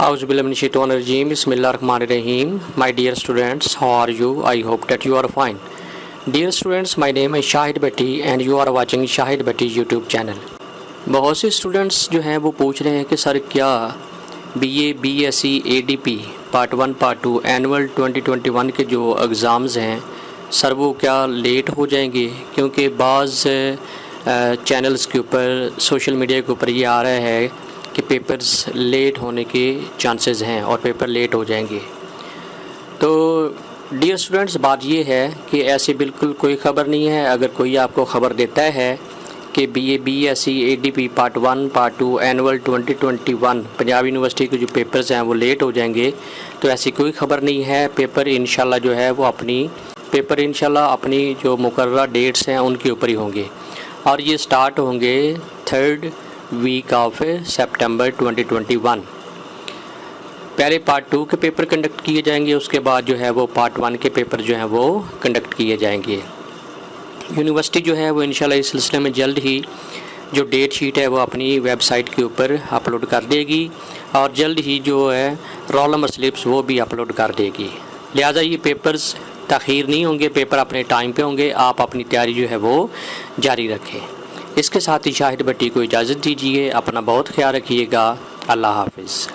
Auzubillahiminash-shaytanir-rajeem. Bismillahir-rahmanir-rahim. My dear students, how are you? I hope that you are fine. Dear students, my name is Shahid Bhatti and you are watching Shahid Bhatti YouTube channel. بہت سے students جو ہیں وہ پوچھ رہے ہیں کہ سر کیا BA B.Sc ADP Part.1 Part.2 annual 2021 کے جو اگزامز ہیں سر وہ کیا لیٹ ہو جائیں گے، کیونکہ بعض چینلز کے اوپر سوشل میڈیا کے اوپر یہ آ رہا ہے کہ پیپرز لیٹ ہونے کے چانسز ہیں اور پیپر لیٹ ہو جائیں گے۔ تو ڈیئر اسٹوڈنٹس، بات یہ ہے کہ ایسی بالکل کوئی خبر نہیں ہے۔ اگر کوئی آپ کو خبر دیتا ہے کہ BA B.Sc ADP Part.1 Part.2 annual 2021 Punjab university کے جو پیپرز ہیں وہ لیٹ ہو جائیں گے، تو ایسی کوئی خبر نہیں ہے۔ پیپر انشاءاللہ جو ہے وہ اپنی جو مقررہ ڈیٹس ہیں ان کے اوپر ہی ہوں گے، اور یہ سٹارٹ ہوں گے 3rd week آف سپٹمبر 2021۔ پہلے Part.2 کے پیپر کنڈکٹ کیے جائیں گے، اس کے بعد جو ہے وہ Part.1 کے پیپر جو ہیں وہ کنڈکٹ کیے جائیں گے۔ یونیورسٹی جو ہے وہ انشاءاللہ اس سلسلے میں جلد ہی جو ڈیٹ شیٹ ہے وہ اپنی ویب سائٹ کے اوپر اپلوڈ کر دے گی، اور جلد ہی جو ہے رول نمبر سلپس وہ بھی اپلوڈ کر دے گی۔ لہٰذا یہ پیپرز تاخیر نہیں ہوں گے، پیپر اپنے ٹائم پہ ہوں گے۔ آپ اپنی تیاری جو ہے وہ جاری رکھیں۔ اس کے ساتھ ہی شاہد بھٹی کو اجازت دیجیے، اپنا بہت خیال رکھیے گا۔ اللہ حافظ۔